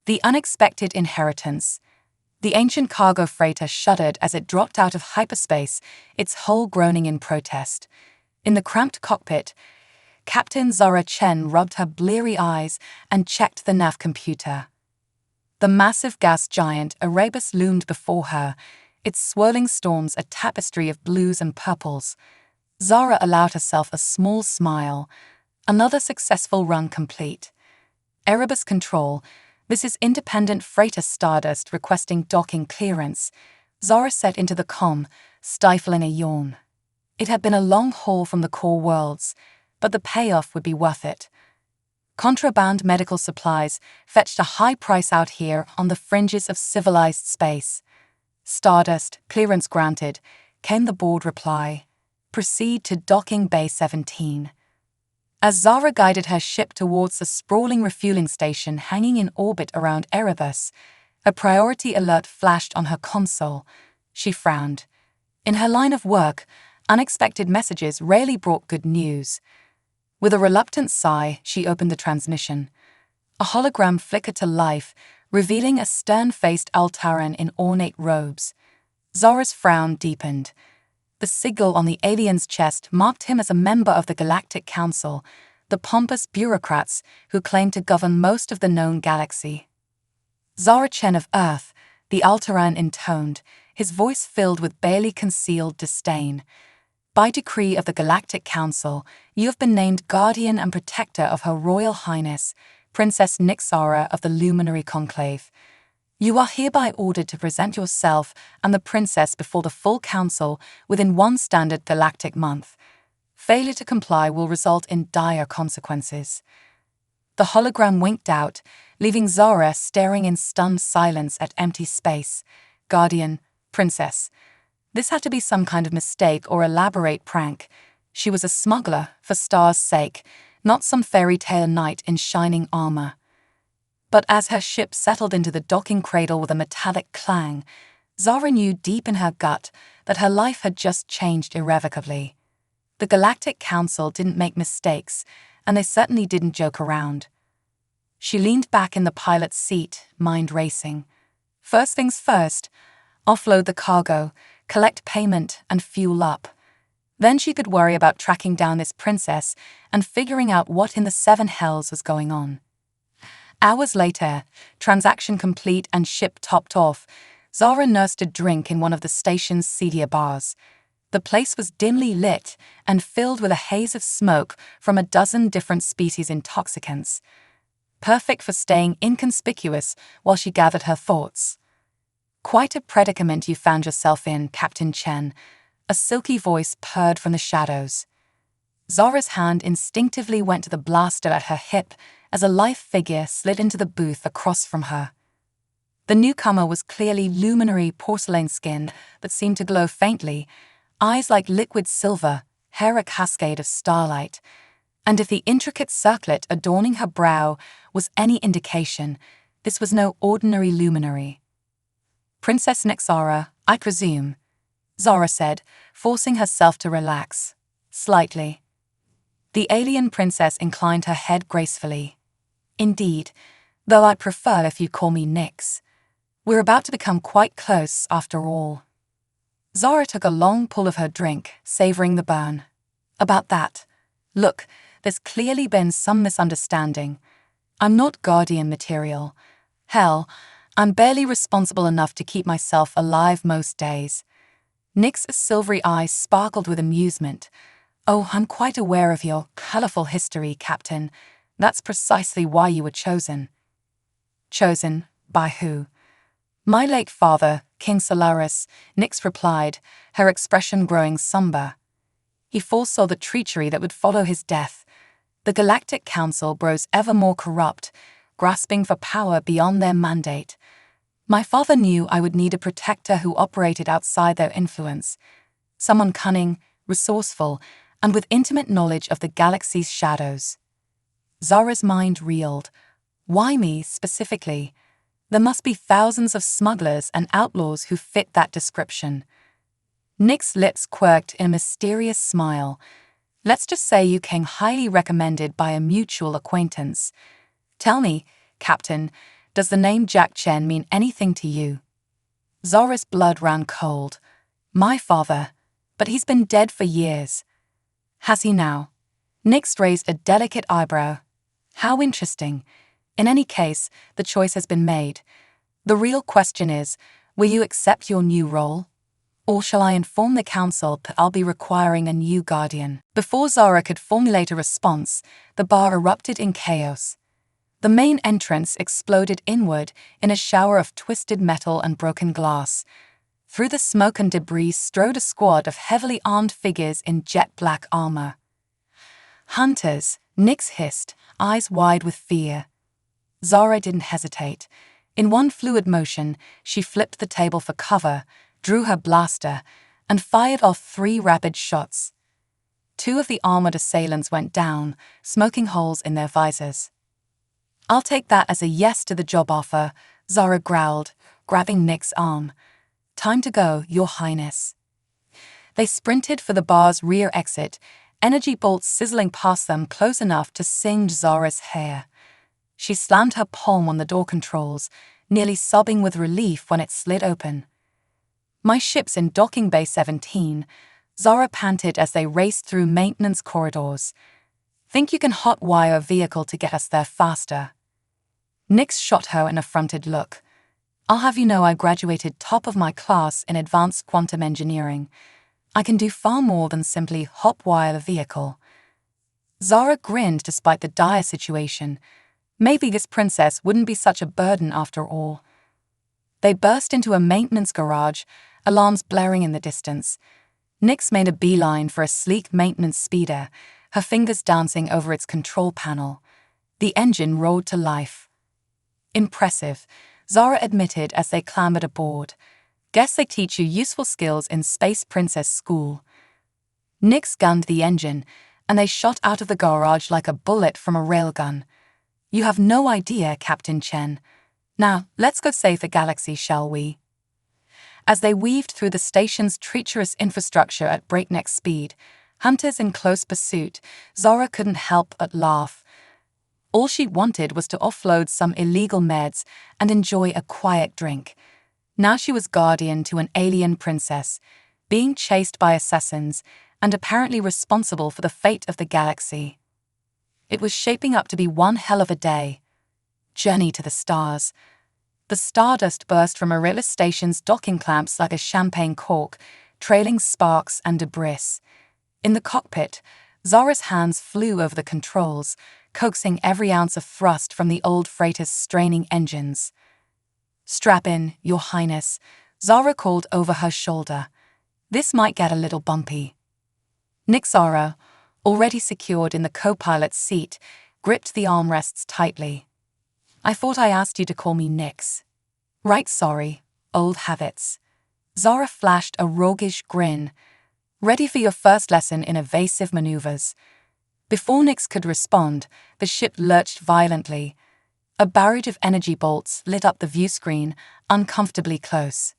The unexpected inheritance. The ancient cargo freighter shuddered as it dropped out of hyperspace, its hull groaning in protest. In the cramped cockpit, Captain Zara Chen rubbed her bleary eyes and checked the nav computer. The massive gas giant Erebus loomed before her, its swirling storms a tapestry of blues and purples. Zara allowed herself a small smile. Another successful run complete. Erebus Control, this is Independent Freighter Stardust requesting docking clearance. Zara set into the comm, stifling a yawn. It had been a long haul from the core worlds, but the payoff would be worth it. Contraband medical supplies fetched a high price out here on the fringes of civilized space. Stardust, clearance granted, came the board reply. Proceed to docking bay 17. As Zara guided her ship towards the sprawling refueling station hanging in orbit around Erebus, a priority alert flashed on her console. She frowned. In her line of work, unexpected messages rarely brought good news. With a reluctant sigh, she opened the transmission. A hologram flickered to life, revealing a stern-faced Altaran in ornate robes. Zara's frown deepened. The sigil on the alien's chest marked him as a member of the Galactic Council, the pompous bureaucrats who claimed to govern most of the known galaxy. Zara Chen of Earth, the Altaran intoned, his voice filled with barely concealed disdain. By decree of the Galactic Council, you have been named guardian and protector of Her Royal Highness, Princess Nixara of the Luminary Conclave. You are hereby ordered to present yourself and the princess before the full council within one standard galactic month. Failure to comply will result in dire consequences. The hologram winked out, leaving Zara staring in stunned silence at empty space. Guardian, princess. This had to be some kind of mistake or elaborate prank. She was a smuggler, for Star's sake, not some fairy tale knight in shining armor. But as her ship settled into the docking cradle with a metallic clang, Zara knew deep in her gut that her life had just changed irrevocably. The Galactic Council didn't make mistakes, and they certainly didn't joke around. She leaned back in the pilot's seat, mind racing. First things first, offload the cargo, collect payment, and fuel up. Then she could worry about tracking down this princess and figuring out what in the seven hells was going on. Hours later, transaction complete and ship topped off, Zara nursed a drink in one of the station's seedier bars. The place was dimly lit and filled with a haze of smoke from a dozen different species intoxicants. Perfect for staying inconspicuous while she gathered her thoughts. Quite a predicament you found yourself in, Captain Chen. A silky voice purred from the shadows. Zara's hand instinctively went to the blaster at her hip as a lithe figure slid into the booth across from her. The newcomer was clearly luminary porcelain skin that seemed to glow faintly, eyes like liquid silver, hair a cascade of starlight. And if the intricate circlet adorning her brow was any indication, this was no ordinary luminary. Princess Nixara, I presume, Zara said, forcing herself to relax. Slightly. The alien princess inclined her head gracefully. Indeed, though I prefer if you call me Nix. We're about to become quite close, after all. Zara took a long pull of her drink, savoring the burn. About that. Look, there's clearly been some misunderstanding. I'm not guardian material. Hell, I'm barely responsible enough to keep myself alive most days. Nix's silvery eyes sparkled with amusement. Oh, I'm quite aware of your colorful history, Captain. That's precisely why you were chosen. Chosen? By who? My late father, King Solaris, Nix replied, her expression growing somber. He foresaw the treachery that would follow his death. The Galactic Council grows ever more corrupt, grasping for power beyond their mandate. My father knew I would need a protector who operated outside their influence. Someone cunning, resourceful, and with intimate knowledge of the galaxy's shadows. Zara's mind reeled. Why me, specifically? There must be thousands of smugglers and outlaws who fit that description. Nick's lips quirked in a mysterious smile. Let's just say you came highly recommended by a mutual acquaintance. Tell me, Captain, Does the name Jack Chen mean anything to you? Zora's blood ran cold. My father. But he's been dead for years. Has he now? Nyx raised a delicate eyebrow. How interesting. In any case, the choice has been made. The real question is, will you accept your new role? Or shall I inform the council that I'll be requiring a new guardian? Before Zora could formulate a response, the bar erupted in chaos. The main entrance exploded inward in a shower of twisted metal and broken glass. Through the smoke and debris strode a squad of heavily armed figures in jet-black armor. Hunters, Nyx hissed, eyes wide with fear. Zora didn't hesitate. In one fluid motion, she flipped the table for cover, drew her blaster, and fired off 3 rapid shots. 2 of the armored assailants went down, smoking holes in their visors. I'll take that as a yes to the job offer, Zora growled, grabbing Nyx's arm. Time to go, Your Highness. They sprinted for the bar's rear exit, energy bolts sizzling past them close enough to singe Zora's hair. She slammed her palm on the door controls, nearly sobbing with relief when it slid open. My ship's in docking bay 17, Zora panted as they raced through maintenance corridors. Think you can hotwire a vehicle to get us there faster? Nyx shot her an affronted look. I'll have you know I graduated top of my class in advanced quantum engineering. I can do far more than simply hotwire a vehicle. Zora grinned despite the dire situation. Maybe this princess wouldn't be such a burden after all. They burst into a maintenance garage, alarms blaring in the distance. Nyx made a beeline for a sleek maintenance speeder, her fingers dancing over its control panel. The engine roared to life. Impressive, Zora admitted as they clambered aboard. Guess they teach you useful skills in Space Princess School. Nyx gunned the engine, and they shot out of the garage like a bullet from a railgun. You have no idea, Captain Chen. Now, let's go save the galaxy, shall we? As they weaved through the station's treacherous infrastructure at breakneck speed, hunters in close pursuit, Zora couldn't help but laugh. All she wanted was to offload some illegal meds and enjoy a quiet drink. Now she was guardian to an alien princess, being chased by assassins and apparently responsible for the fate of the galaxy. It was shaping up to be one hell of a day. Journey to the stars. The stardust burst from Arilla Station's docking clamps like a champagne cork, trailing sparks and debris. In the cockpit, Zora's hands flew over the controls, coaxing every ounce of thrust from the old freighter's straining engines. Strap in, Your Highness, Zora called over her shoulder. This might get a little bumpy. Nyx, already secured in the co-pilot's seat, gripped the armrests tightly. I thought I asked you to call me Nyx. Right, sorry, old habits. Zora flashed a roguish grin. Ready for your first lesson in evasive maneuvers. Before Nyx could respond, the ship lurched violently. A barrage of energy bolts lit up the view screen, uncomfortably close.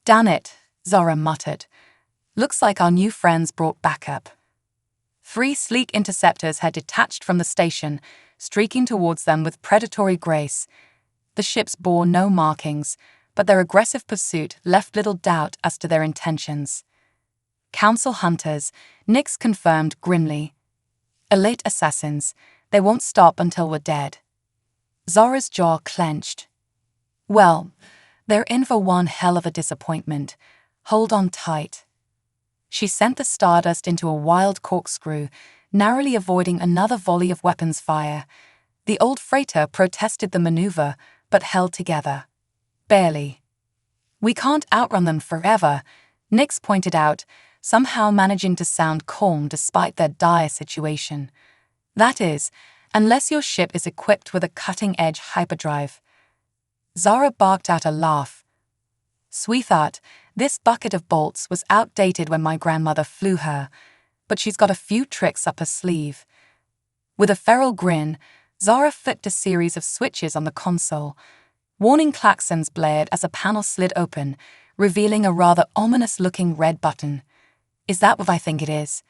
Damn it, Zora muttered. Looks like our new friends brought backup. 3 sleek interceptors had detached from the station, streaking towards them with predatory grace. The ships bore no markings, but their aggressive pursuit left little doubt as to their intentions. Council hunters, Nyx confirmed grimly. Elite assassins, they won't stop until we're dead. Zora's jaw clenched. Well, they're in for one hell of a disappointment. Hold on tight. She sent the stardust into a wild corkscrew, narrowly avoiding another volley of weapons fire. The old freighter protested the maneuver, but held together. Barely. We can't outrun them forever, Nyx pointed out, somehow managing to sound calm despite their dire situation. That is, unless your ship is equipped with a cutting-edge hyperdrive. Zora barked out a laugh. Sweetheart, this bucket of bolts was outdated when my grandmother flew her, but she's got a few tricks up her sleeve. With a feral grin, Zora flipped a series of switches on the console. Warning klaxons blared as a panel slid open, revealing a rather ominous-looking red button. Is that what I think it is?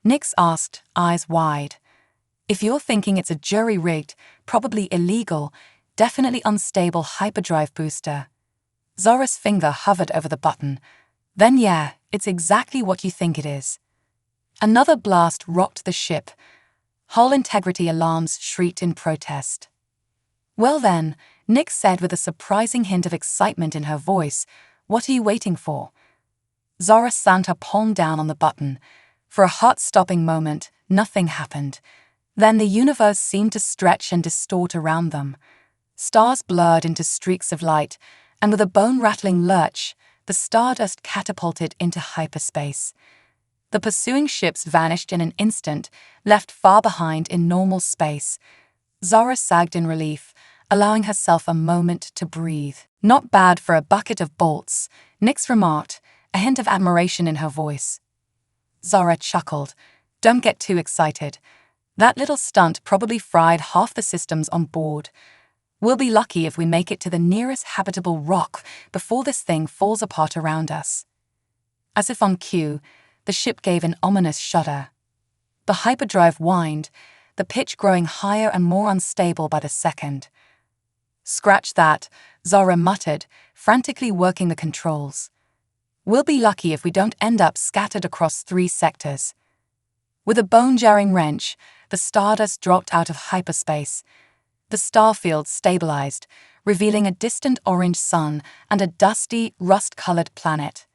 Nyx asked, eyes wide. If you're thinking it's a jury-rigged, probably illegal, Definitely unstable hyperdrive booster. Zora's finger hovered over the button. Then yeah, it's exactly what you think it is. Another blast rocked the ship. Hull integrity alarms shrieked in protest. Well then, Nick said with a surprising hint of excitement in her voice, what are you waiting for? Zora slammed her palm down on the button. For a heart-stopping moment, nothing happened. Then the universe seemed to stretch and distort around them. Stars blurred into streaks of light, and with a bone-rattling lurch, the stardust catapulted into hyperspace. The pursuing ships vanished in an instant, left far behind in normal space. Zora sagged in relief, allowing herself a moment to breathe. Not bad for a bucket of bolts, Nyx remarked, a hint of admiration in her voice. Zora chuckled. Don't get too excited. That little stunt probably fried half the systems on board. We'll be lucky if we make it to the nearest habitable rock before this thing falls apart around us. As if on cue, the ship gave an ominous shudder. The hyperdrive whined, the pitch growing higher and more unstable by the second. Scratch that, Zora muttered, frantically working the controls. We'll be lucky if we don't end up scattered across 3 sectors. With a bone-jarring wrench, the stardust dropped out of hyperspace. The starfield stabilized, revealing a distant orange sun and a dusty, rust-colored planet.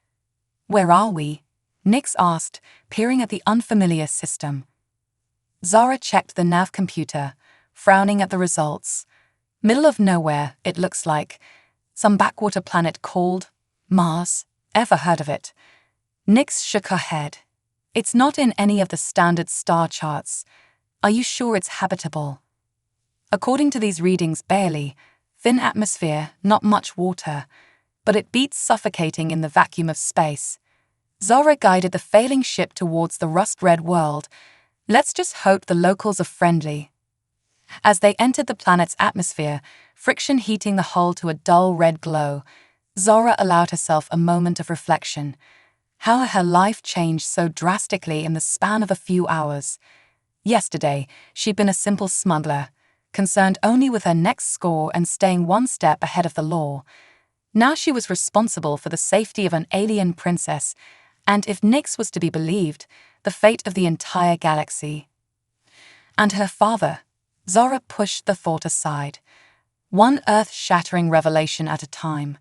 Where are we? Nyx asked, peering at the unfamiliar system. Zora checked the nav computer, frowning at the results. Middle of nowhere, it looks like. Some backwater planet called Mars. Ever heard of it? Nyx shook her head. It's not in any of the standard star charts. Are you sure it's habitable? According to these readings, barely. Thin atmosphere, not much water. But it beats suffocating in the vacuum of space. Zora guided the failing ship towards the rust-red world. Let's just hope the locals are friendly. As they entered the planet's atmosphere, friction heating the hull to a dull red glow, Zora allowed herself a moment of reflection. How had her life changed so drastically in the span of a few hours? Yesterday, she'd been a simple smuggler, concerned only with her next score and staying one step ahead of the law. Now she was responsible for the safety of an alien princess, and if Nyx was to be believed, the fate of the entire galaxy. And her father. Zora pushed the thought aside. One earth-shattering revelation at a time.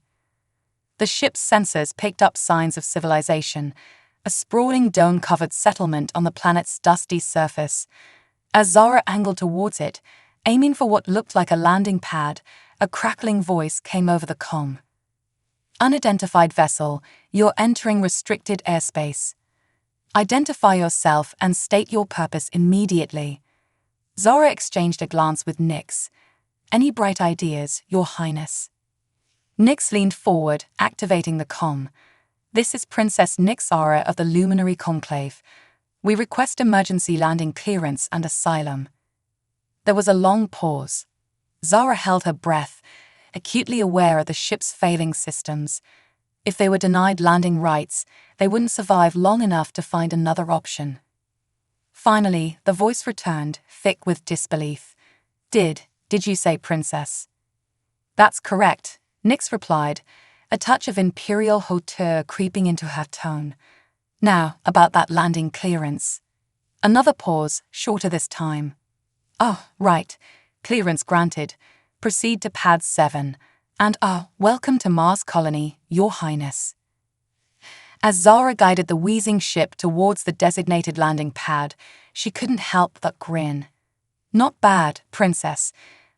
The ship's sensors picked up signs of civilization, a sprawling dome-covered settlement on the planet's dusty surface. As Zora angled towards it, aiming for what looked like a landing pad, a crackling voice came over the comm. Unidentified vessel, you're entering restricted airspace. Identify yourself and state your purpose immediately. Zora exchanged a glance with Nyx. Any bright ideas, Your Highness? Nyx leaned forward, activating the comm. This is Princess Nyxara of the Luminary Conclave. We request emergency landing clearance and asylum. There was a long pause. Zora held her breath, acutely aware of the ship's failing systems. If they were denied landing rights, they wouldn't survive long enough to find another option. Finally, the voice returned, thick with disbelief. Did you say princess? That's correct, Nyx replied, a touch of imperial hauteur creeping into her tone. Now, about that landing clearance. Another pause, shorter this time. Oh, right. Clearance granted. Proceed to pad 7. And welcome to Mars Colony, Your Highness. As Zora guided the wheezing ship towards the designated landing pad, she couldn't help but grin. Not bad, Princess.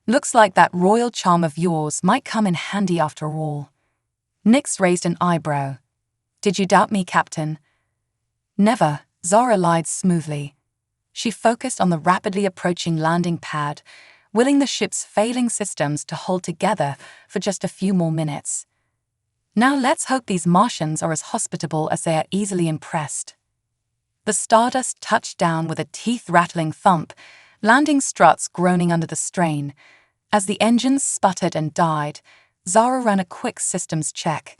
Looks like that royal charm of yours might come in handy after all. Nyx raised an eyebrow. Did you doubt me, Captain? Never, Zora lied smoothly. She focused on the rapidly approaching landing pad, willing the ship's failing systems to hold together for just a few more minutes. Now let's hope these Martians are as hospitable as they are easily impressed. The Stardust touched down with a teeth-rattling thump, landing struts groaning under the strain. As the engines sputtered and died, Zara ran a quick systems check.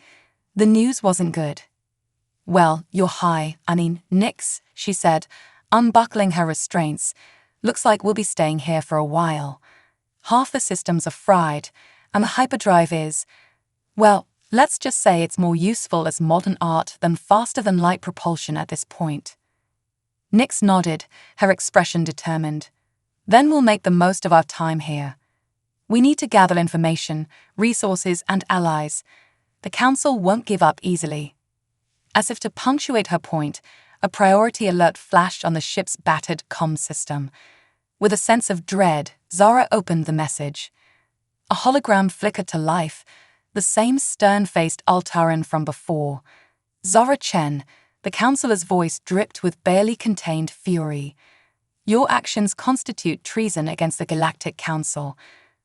The news wasn't good. Well, Nyx, she said, unbuckling her restraints. Looks like we'll be staying here for a while. Half the systems are fried, and the hyperdrive is, well, let's just say it's more useful as modern art than faster-than-light propulsion at this point. Nyx nodded, her expression determined. Then we'll make the most of our time here. We need to gather information, resources, and allies. The Council won't give up easily. As if to punctuate her point, a priority alert flashed on the ship's battered comm system. With a sense of dread, Zara opened the message. A hologram flickered to life, the same stern-faced Altaran from before. Zara Chen, the Councillor's voice dripped with barely contained fury. Your actions constitute treason against the Galactic Council.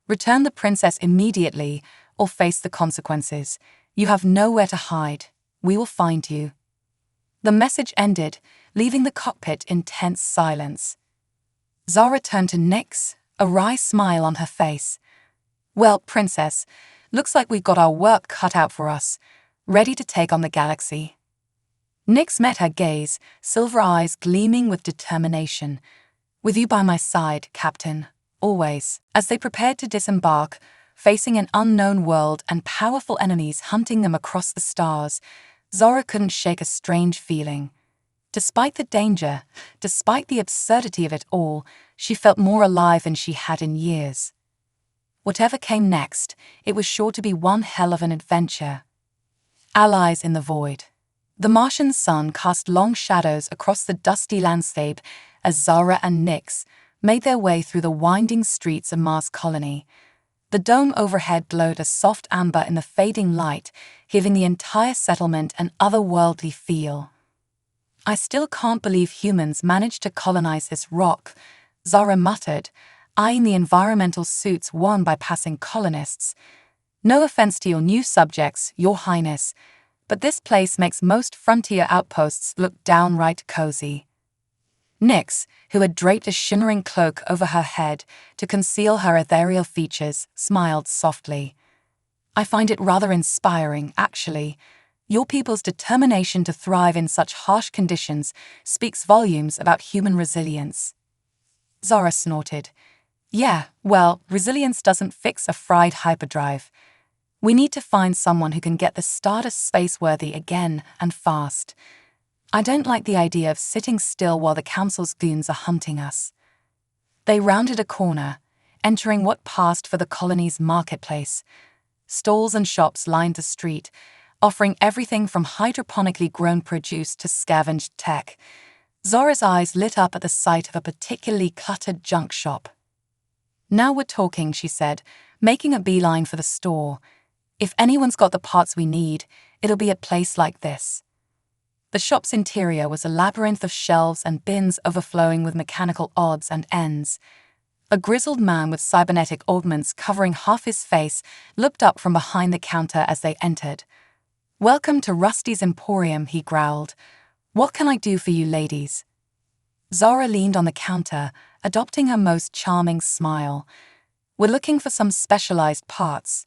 Return the princess immediately, or face the consequences. You have nowhere to hide. We will find you. The message ended, leaving the cockpit in tense silence. Zara turned to Nyx, a wry smile on her face. Well, princess, looks like we've got our work cut out for us, ready to take on the galaxy. Nyx met her gaze, silver eyes gleaming with determination. With you by my side, Captain, always. As they prepared to disembark, facing an unknown world and powerful enemies hunting them across the stars, Zara couldn't shake a strange feeling. Despite the danger, despite the absurdity of it all, she felt more alive than she had in years. Whatever came next, it was sure to be one hell of an adventure. Allies in the void. The Martian sun cast long shadows across the dusty landscape as Zara and Nyx made their way through the winding streets of Mars Colony. The dome overhead glowed a soft amber in the fading light, giving the entire settlement an otherworldly feel. I still can't believe humans managed to colonize this rock, Zara muttered, eyeing the environmental suits worn by passing colonists. No offense to your new subjects, Your Highness, but this place makes most frontier outposts look downright cozy. Nyx, who had draped a shimmering cloak over her head to conceal her ethereal features, smiled softly. I find it rather inspiring, actually. Your people's determination to thrive in such harsh conditions speaks volumes about human resilience. Zara snorted. Yeah, well, resilience doesn't fix a fried hyperdrive. We need to find someone who can get the Stardust spaceworthy again and fast. I don't like the idea of sitting still while the Council's goons are hunting us. They rounded a corner, entering what passed for the colony's marketplace. Stalls and shops lined the street, offering everything from hydroponically grown produce to scavenged tech. Zora's eyes lit up at the sight of a particularly cluttered junk shop. Now we're talking, she said, making a beeline for the store. If anyone's got the parts we need, it'll be a place like this. The shop's interior was a labyrinth of shelves and bins overflowing with mechanical odds and ends. A grizzled man with cybernetic augments covering half his face looked up from behind the counter as they entered. Welcome to Rusty's Emporium, he growled. What can I do for you ladies? Zara leaned on the counter, adopting her most charming smile. We're looking for some specialized parts.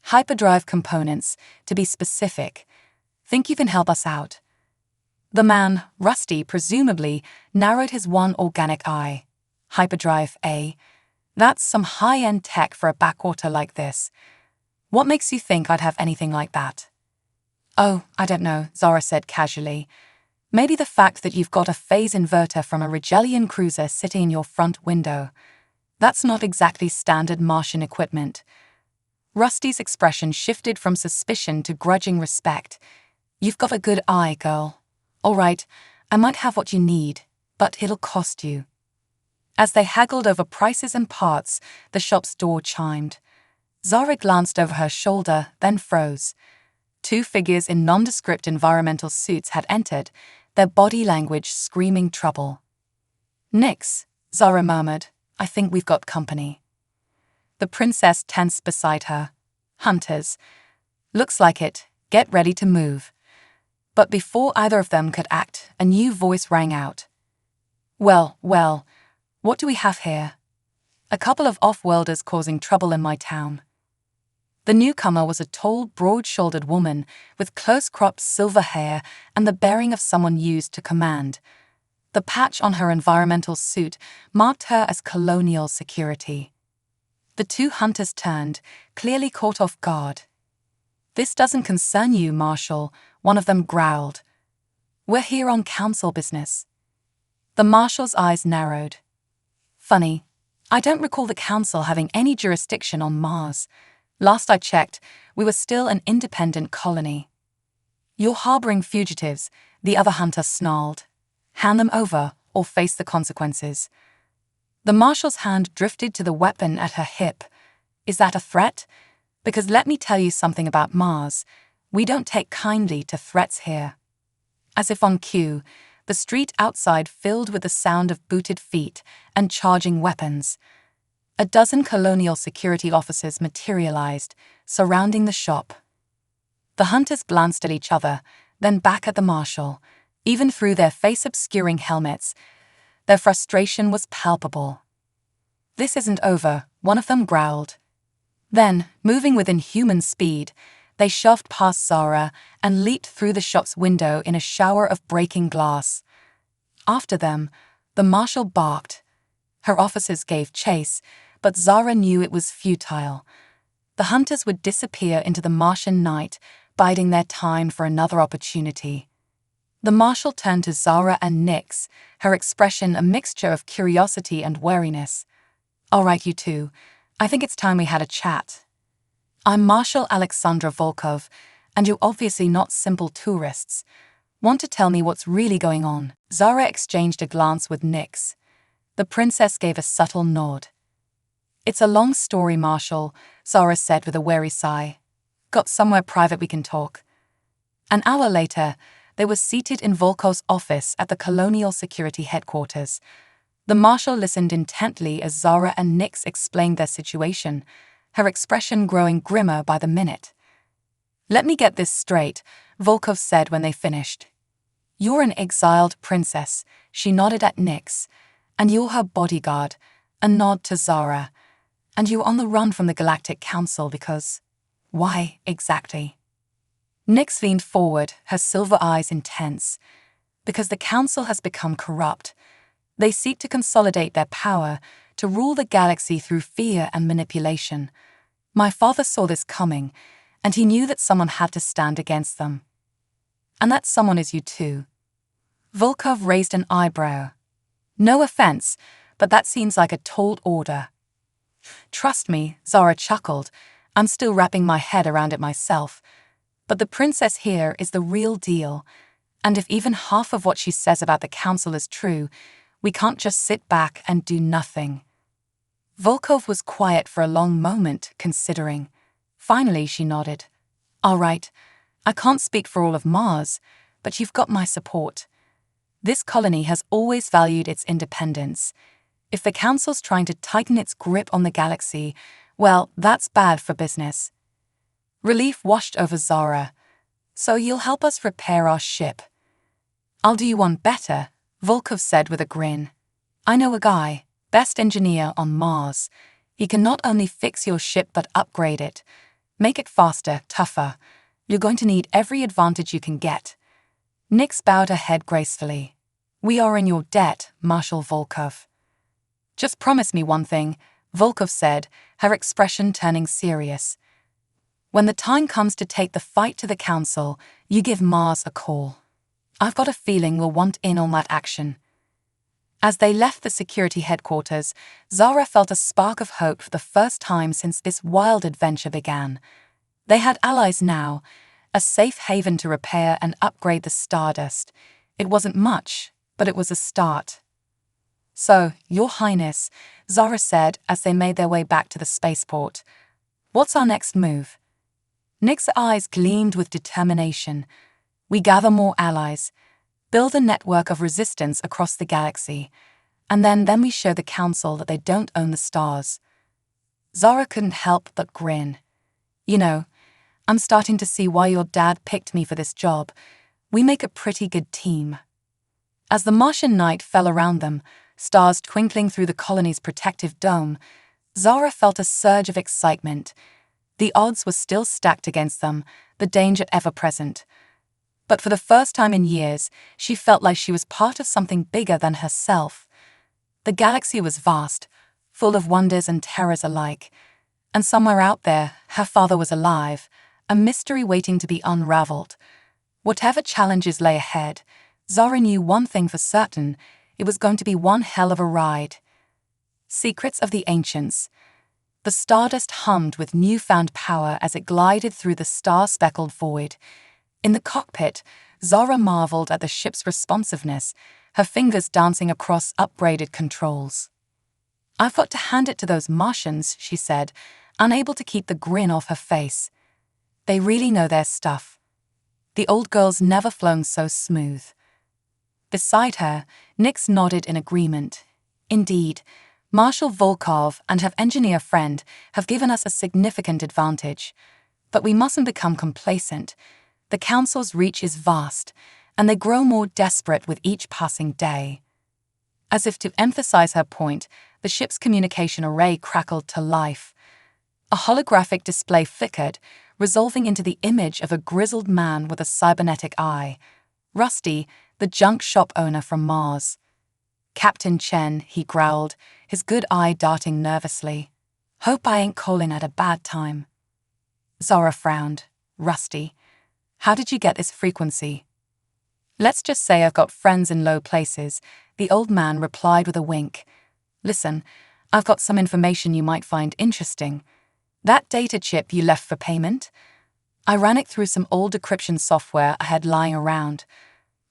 Hyperdrive components, to be specific. Think you can help us out? The man, Rusty, presumably, narrowed his one organic eye. Hyperdrive, eh? That's some high-end tech for a backwater like this. What makes you think I'd have anything like that? Oh, I don't know, Zara said casually. Maybe the fact that you've got a phase inverter from a Regellian cruiser sitting in your front window. That's not exactly standard Martian equipment. Rusty's expression shifted from suspicion to grudging respect. You've got a good eye, girl. All right, I might have what you need, but it'll cost you. As they haggled over prices and parts, the shop's door chimed. Zara glanced over her shoulder, then froze. Two figures in nondescript environmental suits had entered, their body language screaming trouble. Nyx, Zara murmured, I think we've got company. The princess tensed beside her. Hunters. Looks like it. Get ready to move. But before either of them could act, a new voice rang out. Well, what do we have here? A couple of off-worlders causing trouble in my town. The newcomer was a tall, broad-shouldered woman with close-cropped silver hair and the bearing of someone used to command. The patch on her environmental suit marked her as colonial security. The two hunters turned, clearly caught off guard. "This doesn't concern you, Marshal," one of them growled. "We're here on council business." The Marshal's eyes narrowed. "Funny, I don't recall the council having any jurisdiction on Mars. Last I checked, we were still an independent colony." "You're harboring fugitives," the other hunter snarled. "Hand them over or face the consequences." The Marshal's hand drifted to the weapon at her hip. "Is that a threat? Because let me tell you something about Mars. We don't take kindly to threats here." As if on cue, the street outside filled with the sound of booted feet and charging weapons. A dozen colonial security officers materialized, surrounding the shop. The hunters glanced at each other, then back at the Marshal. Even through their face-obscuring helmets, their frustration was palpable. "This isn't over," one of them growled. Then, moving within human speed, they shoved past Zara and leaped through the shop's window in a shower of breaking glass. After them, the Marshal barked. Her officers gave chase, but Zara knew it was futile. The hunters would disappear into the Martian night, biding their time for another opportunity. The Marshal turned to Zara and Nyx, her expression a mixture of curiosity and wariness. "All right, you two. I think it's time we had a chat. I'm Marshal Alexandra Volkov, and you're obviously not simple tourists. Want to tell me what's really going on?" Zara exchanged a glance with Nyx. The princess gave a subtle nod. "It's a long story, Marshal," Zara said with a weary sigh. "Got somewhere private we can talk?" An hour later, they were seated in Volkov's office at the Colonial Security Headquarters. The Marshal listened intently as Zara and Nyx explained their situation, her expression growing grimmer by the minute. "Let me get this straight," Volkov said when they finished. "You're an exiled princess," she nodded at Nyx, "and you're her bodyguard," a nod to Zara. "And you're on the run from the Galactic Council because... why, exactly?" Nyx leaned forward, her silver eyes intense. "Because the Council has become corrupt. They seek to consolidate their power, to rule the galaxy through fear and manipulation. My father saw this coming, and he knew that someone had to stand against them. And that someone is you too." Volkov raised an eyebrow. "No offense, but that seems like a tall order." "Trust me," Zara chuckled. "I'm still wrapping my head around it myself. But the princess here is the real deal, and if even half of what she says about the council is true, we can't just sit back and do nothing." Volkov was quiet for a long moment, considering. Finally, she nodded. "All right, I can't speak for all of Mars, but you've got my support. This colony has always valued its independence. If the council's trying to tighten its grip on the galaxy, well, that's bad for business." Relief washed over Zara. "So you'll help us repair our ship?" "I'll do you one better," Volkov said with a grin. "I know a guy, best engineer on Mars. He can not only fix your ship but upgrade it. Make it faster, tougher. You're going to need every advantage you can get." Nyx bowed her head gracefully. "We are in your debt, Marshal Volkov." "Just promise me one thing," Volkov said, her expression turning serious. "When the time comes to take the fight to the Council, you give Mars a call. I've got a feeling we'll want in on that action." As they left the security headquarters, Zara felt a spark of hope for the first time since this wild adventure began. They had allies now, a safe haven to repair and upgrade the Stardust. It wasn't much, but it was a start. "So, Your Highness," Zara said as they made their way back to the spaceport, "what's our next move?" Nyx's eyes gleamed with determination. "We gather more allies, build a network of resistance across the galaxy, and then we show the Council that they don't own the stars." Zara couldn't help but grin. "You know, I'm starting to see why your dad picked me for this job. We make a pretty good team." As the Martian night fell around them, stars twinkling through the colony's protective dome, Zara felt a surge of excitement. The odds were still stacked against them, the danger ever present. But for the first time in years, she felt like she was part of something bigger than herself. The galaxy was vast, full of wonders and terrors alike. And somewhere out there, her father was alive, a mystery waiting to be unraveled. Whatever challenges lay ahead, Zara knew one thing for certain: it was going to be one hell of a ride. Secrets of the Ancients. The Stardust hummed with newfound power as it glided through the star-speckled void. In the cockpit, Zara marveled at the ship's responsiveness, her fingers dancing across upgraded controls. "I've got to hand it to those Martians," she said, unable to keep the grin off her face. "They really know their stuff. The old girl's never flown so smooth." Beside her, Nix nodded in agreement. "Indeed, Marshal Volkov and her engineer friend have given us a significant advantage. But we mustn't become complacent. The Council's reach is vast, and they grow more desperate with each passing day." As if to emphasize her point, the ship's communication array crackled to life. A holographic display flickered, resolving into the image of a grizzled man with a cybernetic eye. Rusty, the junk shop owner from Mars. "Captain Chen," he growled, his good eye darting nervously. "Hope I ain't calling at a bad time." Zara frowned. "Rusty, how did you get this frequency?" "Let's just say I've got friends in low places," the old man replied with a wink. "Listen, I've got some information you might find interesting. That data chip you left for payment? I ran it through some old decryption software I had lying around.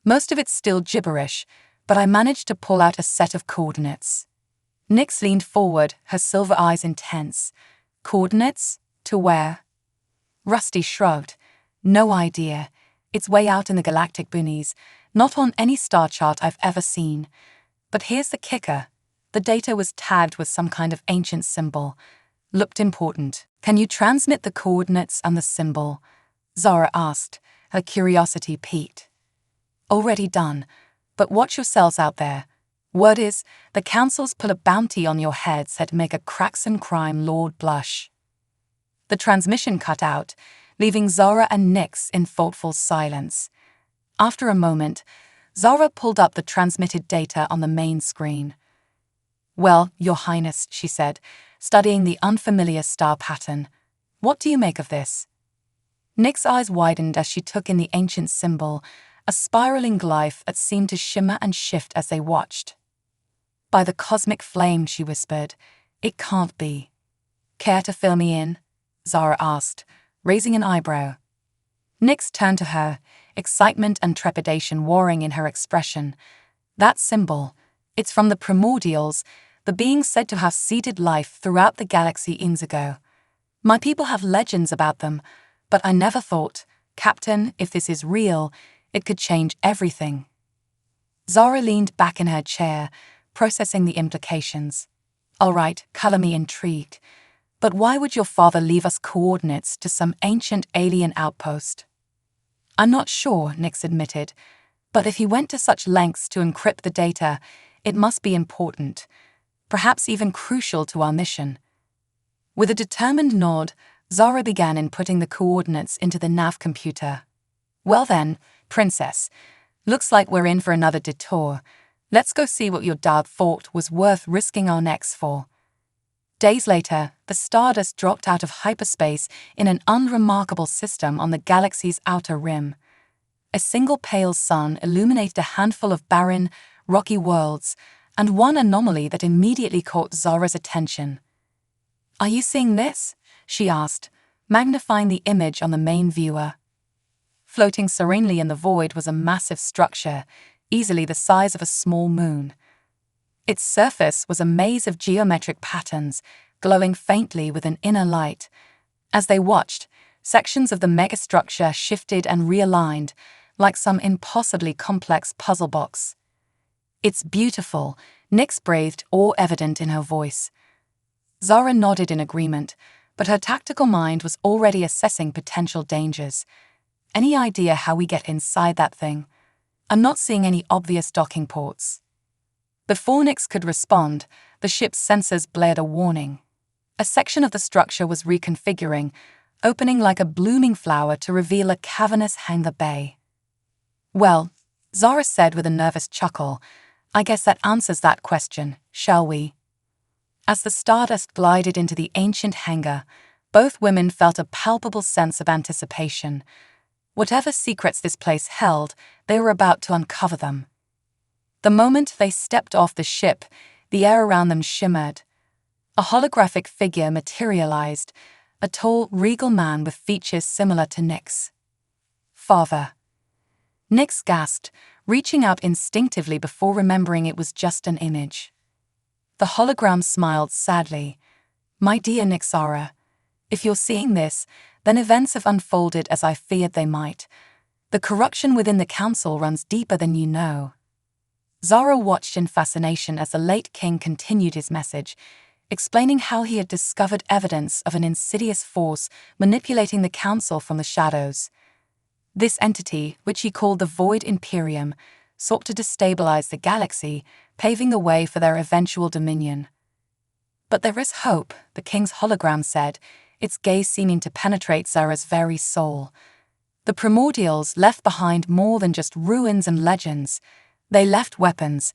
Most of it's still gibberish, but I managed to pull out a set of coordinates." Nix leaned forward, her silver eyes intense. "Coordinates? To where?" Rusty shrugged. "No idea. It's way out in the galactic boonies, not on any star chart I've ever seen. But here's the kicker. The data was tagged with some kind of ancient symbol. Looked important. Can you transmit the coordinates and the symbol?" Zara asked, her curiosity piqued. "Already done. But watch yourselves out there. Word is, the Council's put a bounty on your heads that'd make a Craxon crime lord blush." The transmission cut out, leaving Zara and Nix in thoughtful silence. After a moment, Zara pulled up the transmitted data on the main screen. "Well, Your Highness," she said, studying the unfamiliar star pattern. "What do you make of this?" Nix's eyes widened as she took in the ancient symbol, a spiraling glyph that seemed to shimmer and shift as they watched. "By the cosmic flame," she whispered, "it can't be." "Care to fill me in?" Zara asked, raising an eyebrow. Nix turned to her, excitement and trepidation warring in her expression. "That symbol, it's from the primordials, the beings said to have seeded life throughout the galaxy eons ago. My people have legends about them, but I never thought, Captain, if this is real, it could change everything." Zara leaned back in her chair, processing the implications. "All right, color me intrigued. But why would your father leave us coordinates to some ancient alien outpost?" "I'm not sure," Nix admitted, "but if he went to such lengths to encrypt the data, it must be important, perhaps even crucial to our mission." With a determined nod, Zara began inputting the coordinates into the nav computer. "Well then, Princess, looks like we're in for another detour. Let's go see what your dad thought was worth risking our necks for." Days later, the Stardust dropped out of hyperspace in an unremarkable system on the galaxy's outer rim. A single pale sun illuminated a handful of barren, rocky worlds, and one anomaly that immediately caught Zara's attention. "Are you seeing this?" she asked, magnifying the image on the main viewer. Floating serenely in the void was a massive structure, easily the size of a small moon. Its surface was a maze of geometric patterns, glowing faintly with an inner light. As they watched, sections of the megastructure shifted and realigned, like some impossibly complex puzzle box. "It's beautiful," Nix breathed, awe evident in her voice. Zara nodded in agreement, but her tactical mind was already assessing potential dangers. "Any idea how we get inside that thing? I'm not seeing any obvious docking ports." Before Nix could respond, the ship's sensors blared a warning. A section of the structure was reconfiguring, opening like a blooming flower to reveal a cavernous hangar bay. "Well," Zara said with a nervous chuckle, "I guess that answers that question, shall we?" As the stardust glided into the ancient hangar, both women felt a palpable sense of anticipation. Whatever secrets this place held, they were about to uncover them. The moment they stepped off the ship, the air around them shimmered. A holographic figure materialized, a tall, regal man with features similar to Nick's father. Nix gasped, reaching out instinctively before remembering it was just an image. The hologram smiled sadly. "My dear Nixara, if you're seeing this, then events have unfolded as I feared they might. The corruption within the council runs deeper than you know." Zara watched in fascination as the late king continued his message, explaining how he had discovered evidence of an insidious force manipulating the council from the shadows. This entity, which he called the Void Imperium, sought to destabilize the galaxy, paving the way for their eventual dominion. "But there is hope," the king's hologram said, its gaze seeming to penetrate Zara's very soul. "The primordials left behind more than just ruins and legends. They left weapons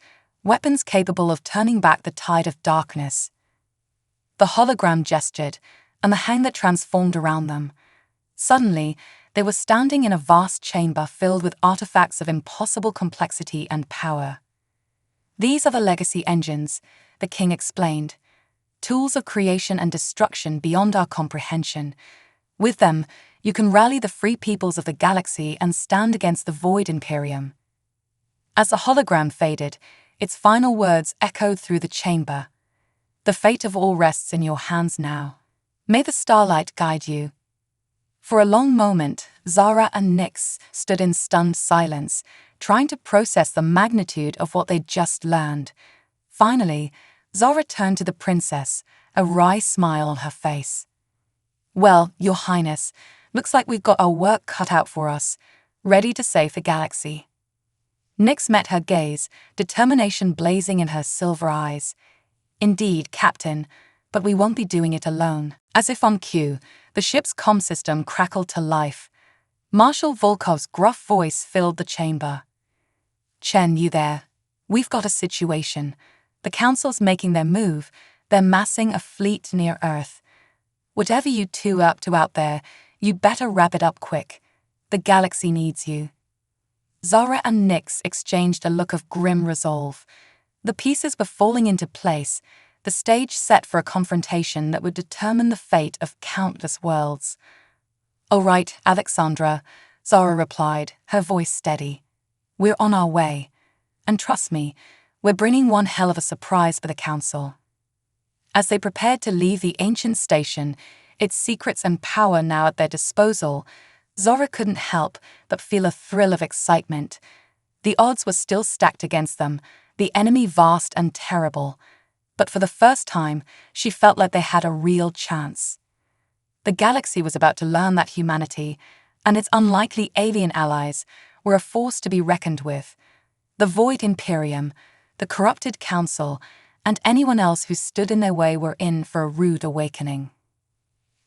capable of turning back the tide of darkness." The hologram gestured, and the hangar transformed around them. Suddenly, they were standing in a vast chamber filled with artifacts of impossible complexity and power. "These are the legacy engines," the king explained. "Tools of creation and destruction beyond our comprehension. With them, you can rally the free peoples of the galaxy and stand against the Void Imperium." As the hologram faded, its final words echoed through the chamber. "The fate of all rests in your hands now. May the starlight guide you." For a long moment, Zara and Nix stood in stunned silence, trying to process the magnitude of what they'd just learned. Finally, Zara turned to the princess, a wry smile on her face. "Well, Your Highness, looks like we've got our work cut out for us, ready to save the galaxy." Nix met her gaze, determination blazing in her silver eyes. "Indeed, Captain, but we won't be doing it alone." As if on cue, the ship's comm system crackled to life. Marshal Volkov's gruff voice filled the chamber. "Chen, you there? We've got a situation. The Council's making their move. They're massing a fleet near Earth. Whatever you two are up to out there, you'd better wrap it up quick. The galaxy needs you." Zara and Nix exchanged a look of grim resolve. The pieces were falling into place, the stage set for a confrontation that would determine the fate of countless worlds. "All right, Alexandra," Zara replied, her voice steady. "We're on our way. And trust me, we're bringing one hell of a surprise for the Council." As they prepared to leave the ancient station, its secrets and power now at their disposal, Zara couldn't help but feel a thrill of excitement. The odds were still stacked against them, the enemy vast and terrible. But for the first time, she felt like they had a real chance. The galaxy was about to learn that humanity, and its unlikely alien allies, were a force to be reckoned with. The Void Imperium, the corrupted Council, and anyone else who stood in their way were in for a rude awakening.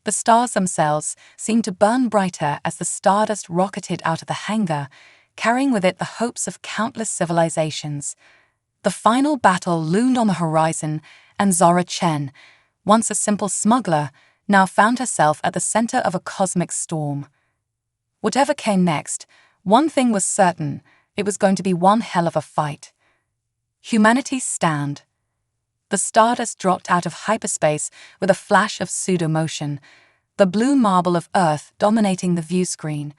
The stars themselves seemed to burn brighter as the stardust rocketed out of the hangar, carrying with it the hopes of countless civilizations. The final battle loomed on the horizon, and Zara Chen, once a simple smuggler, now found herself at the center of a cosmic storm. Whatever came next, one thing was certain: it was going to be one hell of a fight. Humanity's stand. The stardust dropped out of hyperspace with a flash of pseudo-motion, the blue marble of Earth dominating the view screen.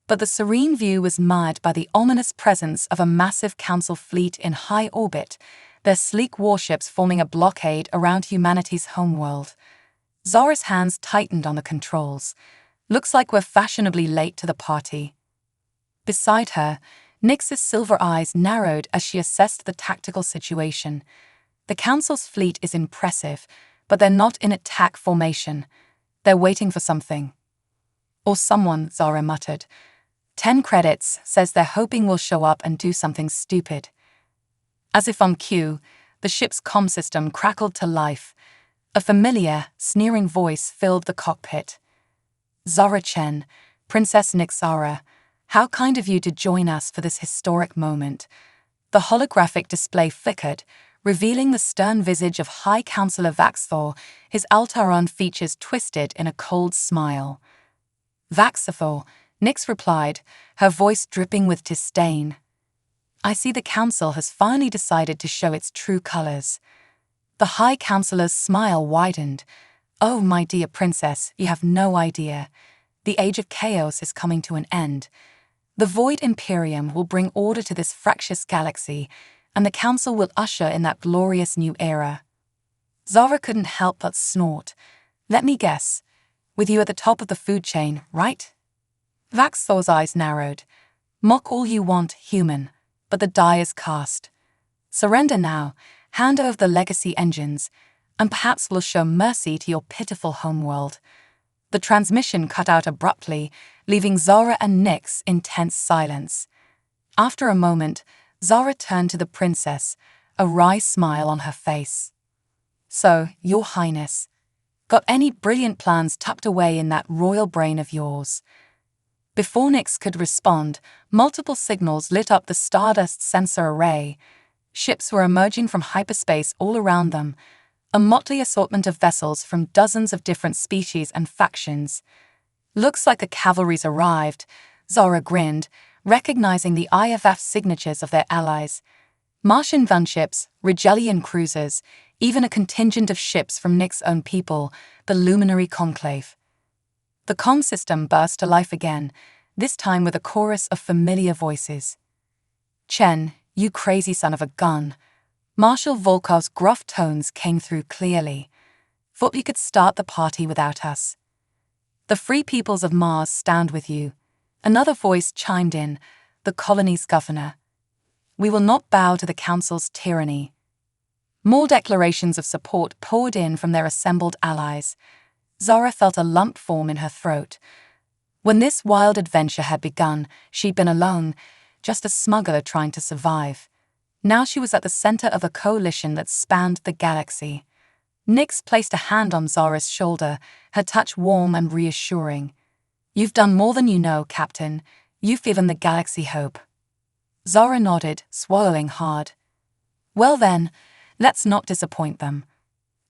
But the serene view was marred by the ominous presence of a massive council fleet in high orbit, their sleek warships forming a blockade around humanity's homeworld. Zara's hands tightened on the controls. "Looks like we're fashionably late to the party." Beside her, Nix's silver eyes narrowed as she assessed the tactical situation. The council's fleet is impressive, but they're not in attack formation. They're waiting for something. "Or someone," Zara muttered. 10 credits says they're hoping we'll show up and do something stupid. As if on cue, the ship's comm system crackled to life. A familiar, sneering voice filled the cockpit. "Zara Chen, Princess Nixara, how kind of you to join us for this historic moment." The holographic display flickered, revealing the stern visage of High Counselor Vaxthor, his Altaron features twisted in a cold smile. Vaxthor, Nyx replied, her voice dripping with disdain. I see the council has finally decided to show its true colors. The High Counselor's smile widened. Oh, my dear princess, you have no idea. The age of chaos is coming to an end. The Void Imperium will bring order to this fractious galaxy, and the council will usher in that glorious new era. Zara couldn't help but snort. Let me guess. With you at the top of the food chain, right? Vaxthor's eyes narrowed. Mock all you want, human, but the die is cast. Surrender now, hand over the legacy engines, and perhaps we'll show mercy to your pitiful homeworld. The transmission cut out abruptly, leaving Zara and Nyx in tense silence. After a moment, Zara turned to the princess, a wry smile on her face. So, Your Highness, got any brilliant plans tucked away in that royal brain of yours? Before Nyx could respond, multiple signals lit up the Stardust sensor array. Ships were emerging from hyperspace all around them, a motley assortment of vessels from dozens of different species and factions. Looks like the cavalry's arrived, Zara grinned, recognizing the IFF signatures of their allies. Martian gunships, Rigelian cruisers, even a contingent of ships from Nyx's own people, the Luminary Conclave. The comm system burst to life again, this time with a chorus of familiar voices. Chen, you crazy son of a gun. Marshal Volkov's gruff tones came through clearly. Thought you could start the party without us. The free peoples of Mars stand with you. Another voice chimed in, the colony's governor. We will not bow to the council's tyranny. More declarations of support poured in from their assembled allies. Zara felt a lump form in her throat. When this wild adventure had begun, she'd been alone, just a smuggler trying to survive. Now she was at the center of a coalition that spanned the galaxy. Nyx placed a hand on Zara's shoulder, her touch warm and reassuring. You've done more than you know, Captain. You've given the galaxy hope. Zara nodded, swallowing hard. Well then, let's not disappoint them.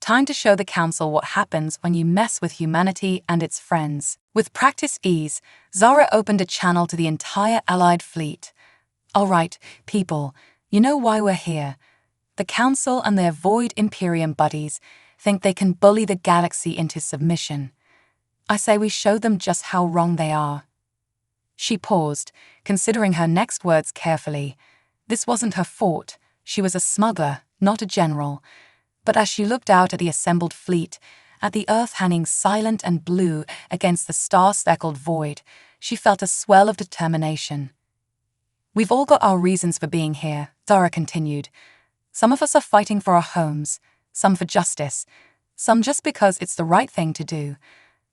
Time to show the council what happens when you mess with humanity and its friends. With practiced ease, Zara opened a channel to the entire Allied fleet. All right, people, you know why we're here. The council and their Void Imperium buddies think they can bully the galaxy into submission. I say we show them just how wrong they are. She paused, considering her next words carefully. This wasn't her fault. She was a smuggler, not a general. But as she looked out at the assembled fleet, at the Earth hanging silent and blue against the star-speckled void, she felt a swell of determination. We've all got our reasons for being here, Zara continued. Some of us are fighting for our homes, some for justice, some just because it's the right thing to do.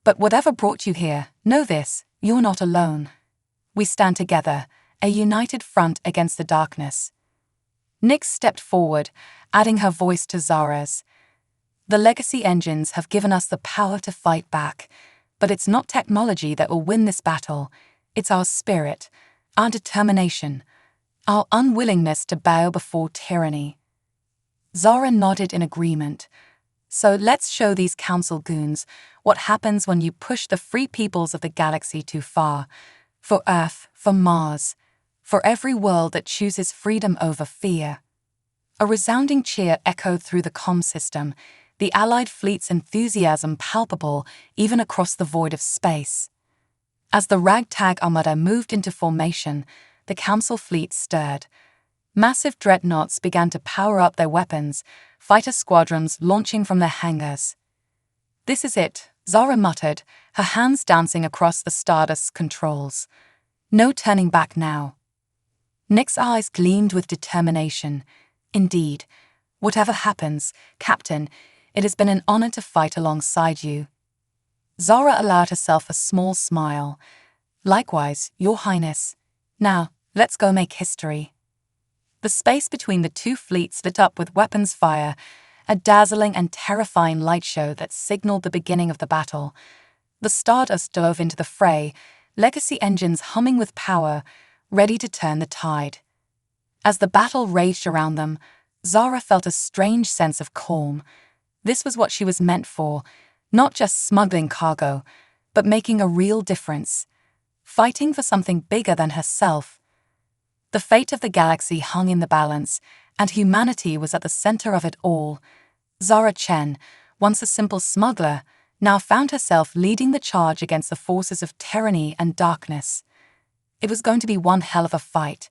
But whatever brought you here, know this, you're not alone. We stand together, a united front against the darkness. Nyx stepped forward, adding her voice to Zara's. The legacy engines have given us the power to fight back, but it's not technology that will win this battle. It's our spirit, our determination, our unwillingness to bow before tyranny. Zara nodded in agreement. So let's show these council goons what happens when you push the free peoples of the galaxy too far. For Earth, for Mars, for every world that chooses freedom over fear. A resounding cheer echoed through the comm system, the Allied fleet's enthusiasm palpable even across the void of space. As the ragtag armada moved into formation, the council fleet stirred. Massive dreadnoughts began to power up their weapons, fighter squadrons launching from their hangars. This is it, Zara muttered, her hands dancing across the Stardust's controls. No turning back now. Nyx's eyes gleamed with determination. Indeed, whatever happens, Captain, it has been an honor to fight alongside you. Zara allowed herself a small smile. Likewise, Your Highness. Now, let's go make history. The space between the two fleets lit up with weapons fire, a dazzling and terrifying light show that signaled the beginning of the battle. The Stardust dove into the fray, legacy engines humming with power, ready to turn the tide. As the battle raged around them, Zara felt a strange sense of calm. This was what she was meant for, not just smuggling cargo, but making a real difference, fighting for something bigger than herself. The fate of the galaxy hung in the balance, and humanity was at the center of it all. Zara Chen, once a simple smuggler, now found herself leading the charge against the forces of tyranny and darkness. It was going to be one hell of a fight,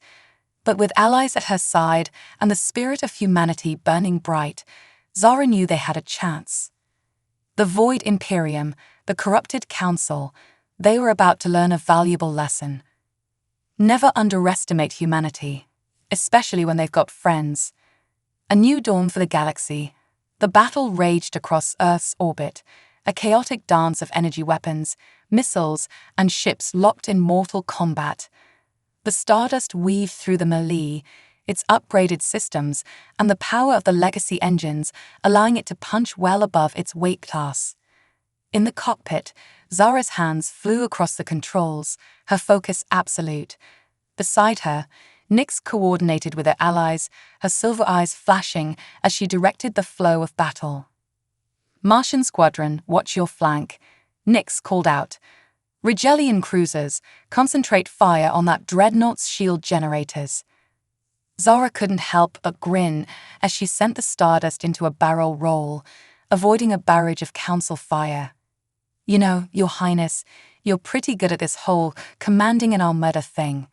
but with allies at her side and the spirit of humanity burning bright, Zara knew they had a chance. The Void Imperium, the corrupted council, they were about to learn a valuable lesson. Never underestimate humanity, especially when they've got friends. A new dawn for the galaxy. The battle raged across Earth's orbit, a chaotic dance of energy weapons, missiles, and ships locked in mortal combat. The Stardust weaved through the melee, its upgraded systems, and the power of the legacy engines, allowing it to punch well above its weight class. In the cockpit, Zara's hands flew across the controls, her focus absolute. Beside her, Nyx coordinated with her allies, her silver eyes flashing as she directed the flow of battle. "Martian Squadron, watch your flank," Nyx called out. "Rigellian cruisers, concentrate fire on that dreadnought's shield generators." Zara couldn't help but grin as she sent the Stardust into a barrel roll, avoiding a barrage of council fire. "You know, Your Highness, you're pretty good at this whole commanding an armada thing."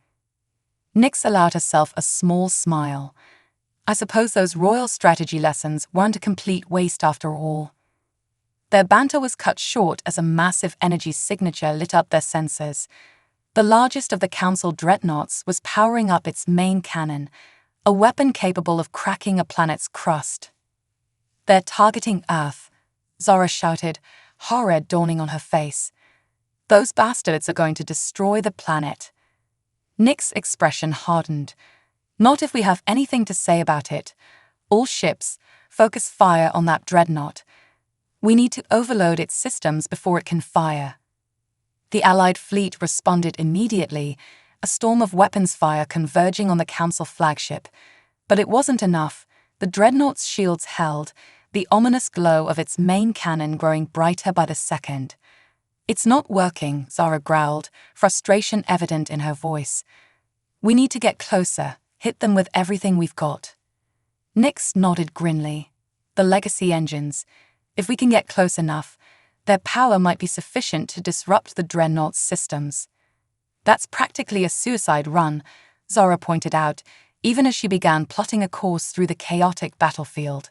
Nyx allowed herself a small smile. I suppose those royal strategy lessons weren't a complete waste after all. Their banter was cut short as a massive energy signature lit up their sensors. The largest of the council dreadnoughts was powering up its main cannon, a weapon capable of cracking a planet's crust. "They're targeting Earth," Zara shouted, horror dawning on her face. "Those bastards are going to destroy the planet." Nyx's expression hardened. "Not if we have anything to say about it. All ships, focus fire on that dreadnought. We need to overload its systems before it can fire." The Allied fleet responded immediately, a storm of weapons fire converging on the Council flagship. But it wasn't enough. The dreadnought's shields held, the ominous glow of its main cannon growing brighter by the second. "It's not working," Zara growled, frustration evident in her voice. "We need to get closer, hit them with everything we've got." Nyx nodded grimly. "The legacy engines. If we can get close enough, their power might be sufficient to disrupt the dreadnought's systems." "That's practically a suicide run," Zara pointed out, even as she began plotting a course through the chaotic battlefield.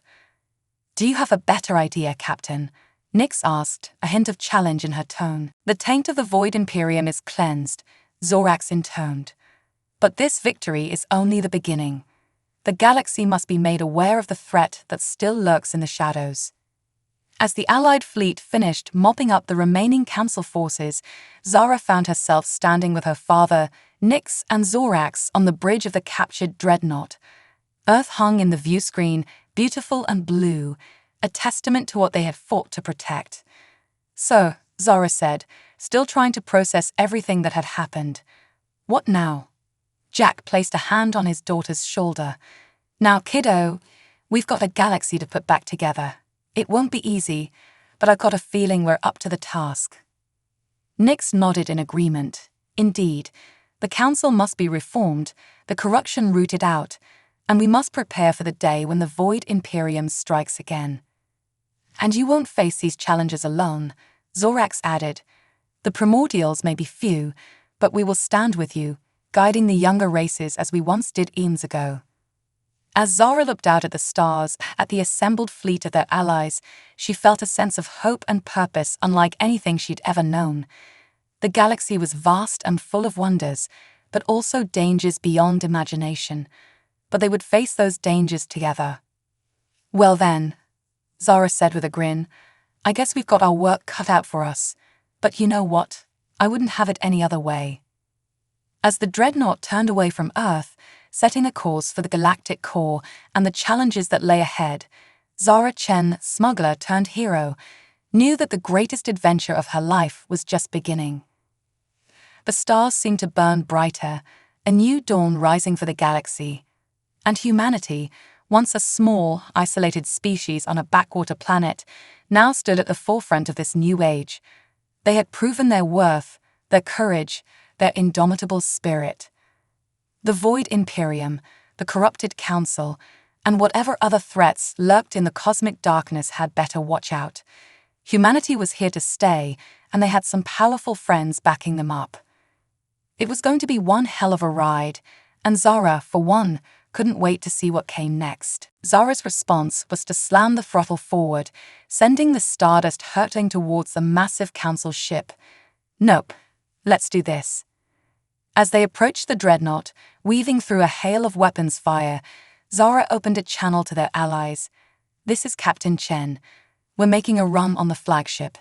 "Do you have a better idea, Captain?" Nyx asked, a hint of challenge in her tone. "The taint of the Void Imperium is cleansed," Zorax intoned. "But this victory is only the beginning. The galaxy must be made aware of the threat that still lurks in the shadows." As the Allied fleet finished mopping up the remaining Council forces, Zara found herself standing with her father, Nyx, and Zorax on the bridge of the captured dreadnought. Earth hung in the viewscreen, beautiful and blue, a testament to what they had fought to protect. "So," Zara said, still trying to process everything that had happened. "What now?" Jack placed a hand on his daughter's shoulder. "Now, kiddo, we've got a galaxy to put back together. It won't be easy, but I've got a feeling we're up to the task." Nyx nodded in agreement. Indeed, the Council must be reformed, the corruption rooted out, and we must prepare for the day when the Void Imperium strikes again. "And you won't face these challenges alone," Zorax added. "The primordials may be few, but we will stand with you, guiding the younger races as we once did eons ago." As Zara looked out at the stars, at the assembled fleet of their allies, she felt a sense of hope and purpose unlike anything she'd ever known. The galaxy was vast and full of wonders, but also dangers beyond imagination. But they would face those dangers together. "Well then," Zara said with a grin, "I guess we've got our work cut out for us. But you know what? I wouldn't have it any other way." As the dreadnought turned away from Earth, setting a course for the galactic core and the challenges that lay ahead, Zara Chen, smuggler turned hero, knew that the greatest adventure of her life was just beginning. The stars seemed to burn brighter, a new dawn rising for the galaxy. And humanity, once a small, isolated species on a backwater planet, now stood at the forefront of this new age. They had proven their worth, their courage, their indomitable spirit. The Void Imperium, the corrupted Council, and whatever other threats lurked in the cosmic darkness had better watch out. Humanity was here to stay, and they had some powerful friends backing them up. It was going to be one hell of a ride, and Zara, for one, couldn't wait to see what came next. Zara's response was to slam the throttle forward, sending the Stardust hurtling towards the massive Council ship. Nope, let's do this. As they approached the dreadnought, weaving through a hail of weapons fire, Zara opened a channel to their allies. "This is Captain Chen. We're making a run on the flagship.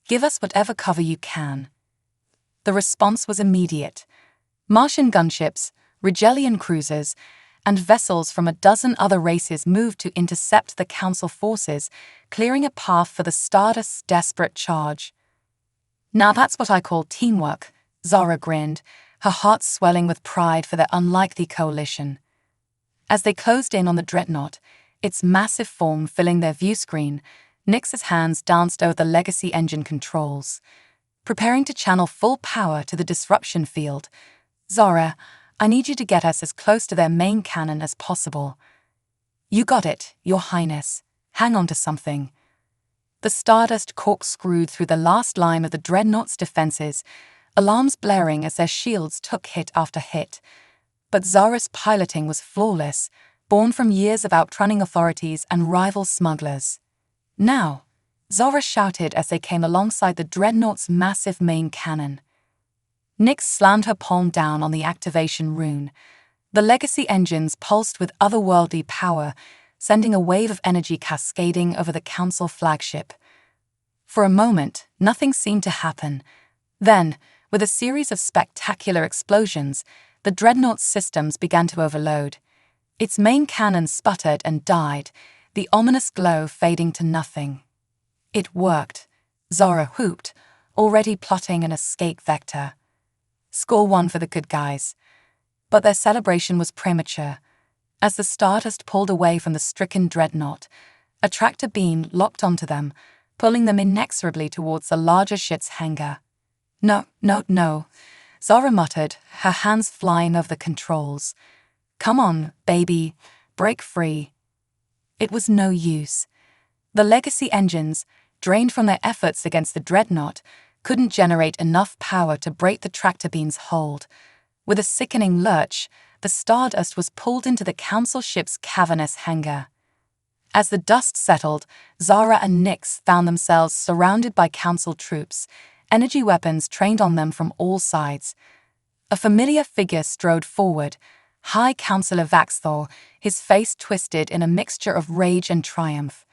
Give us whatever cover you can." The response was immediate. Martian gunships, Rigelian cruisers, and vessels from a dozen other races moved to intercept the Council forces, clearing a path for the Stardust's desperate charge. "Now that's what I call teamwork," Zara grinned, her heart swelling with pride for their unlikely coalition. As they closed in on the dreadnought, its massive form filling their view screen, Nyx's hands danced over the legacy engine controls, preparing to channel full power to the disruption field. "Zara, I need you to get us as close to their main cannon as possible." "You got it, Your Highness. Hang on to something." The Stardust corkscrewed through the last line of the dreadnought's defenses, alarms blaring as their shields took hit after hit. But Zara's piloting was flawless, born from years of outrunning authorities and rival smugglers. "Now," Zara shouted as they came alongside the dreadnought's massive main cannon. Nyx slammed her palm down on the activation rune. The legacy engines pulsed with otherworldly power, sending a wave of energy cascading over the Council flagship. For a moment, nothing seemed to happen. Then, with a series of spectacular explosions, the dreadnought's systems began to overload. Its main cannon sputtered and died, the ominous glow fading to nothing. It worked, Zara whooped, already plotting an escape vector. Score one for the good guys. But their celebration was premature. As the Stardust pulled away from the stricken dreadnought, a tractor beam locked onto them, pulling them inexorably towards the larger ship's hangar. No, Zara muttered, her hands flying over the controls. "Come on, baby, break free." It was no use. The legacy engines, drained from their efforts against the dreadnought, couldn't generate enough power to break the tractor beam's hold. With a sickening lurch, the Stardust was pulled into the Council ship's cavernous hangar. As the dust settled, Zara and Nyx found themselves surrounded by Council troops, energy weapons trained on them from all sides. A familiar figure strode forward, High Councillor Vaxthor, his face twisted in a mixture of rage and triumph.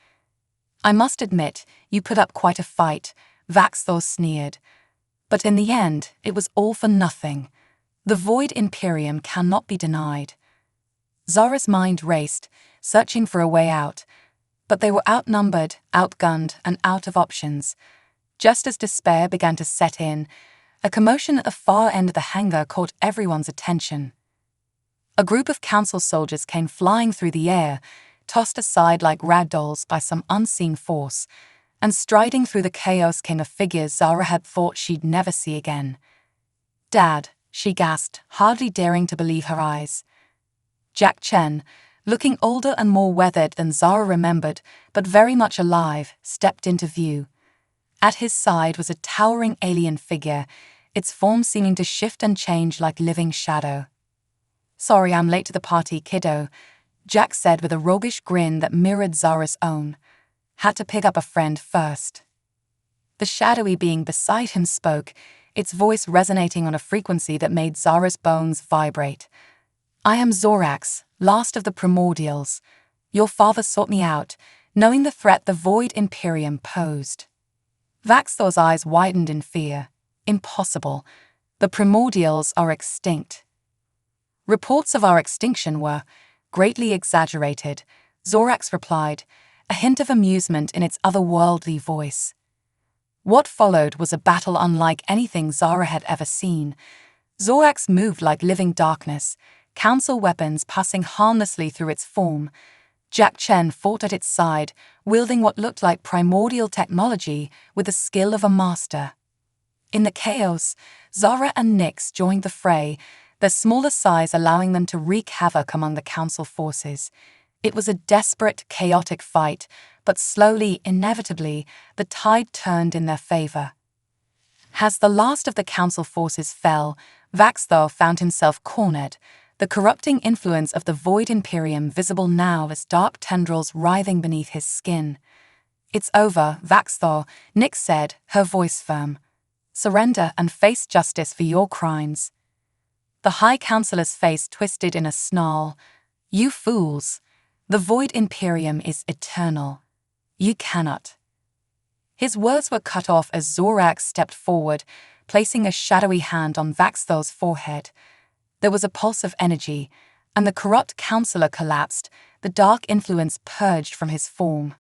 "I must admit, you put up quite a fight," Vaxthor sneered. "But in the end, it was all for nothing. The Void Imperium cannot be denied." Zara's mind raced, searching for a way out. But they were outnumbered, outgunned, and out of options. Just as despair began to set in, a commotion at the far end of the hangar caught everyone's attention. A group of Council soldiers came flying through the air, tossed aside like ragdolls by some unseen force, and striding through the chaos came a figure Zara had thought she'd never see again. "Dad," she gasped, hardly daring to believe her eyes. Jack Chen, looking older and more weathered than Zara remembered, but very much alive, stepped into view. At his side was a towering alien figure, its form seeming to shift and change like living shadow. "Sorry I'm late to the party, kiddo," Jack said with a roguish grin that mirrored Zara's own. "Had to pick up a friend first." The shadowy being beside him spoke, its voice resonating on a frequency that made Zara's bones vibrate. "I am Zorax, last of the primordials. Your father sought me out, knowing the threat the Void Imperium posed." Vaxthor's eyes widened in fear. "Impossible. The primordials are extinct." "Reports of our extinction were greatly exaggerated," Zorax replied, a hint of amusement in its otherworldly voice. What followed was a battle unlike anything Zara had ever seen. Zorax moved like living darkness, Council weapons passing harmlessly through its form. Jack Chen fought at its side, wielding what looked like primordial technology with the skill of a master. In the chaos, Zara and Nyx joined the fray, their smaller size allowing them to wreak havoc among the Council forces. It was a desperate, chaotic fight, but slowly, inevitably, the tide turned in their favor. As the last of the Council forces fell, Vaxthor found himself cornered, the corrupting influence of the Void Imperium visible now as dark tendrils writhing beneath his skin. "It's over, Vaxthor," Nyx said, her voice firm. "Surrender and face justice for your crimes." The High Counselor's face twisted in a snarl. "You fools! The Void Imperium is eternal. You cannot." His words were cut off as Zorak stepped forward, placing a shadowy hand on Vaxthor's forehead. There was a pulse of energy, and the corrupt counselor collapsed, the dark influence purged from his form.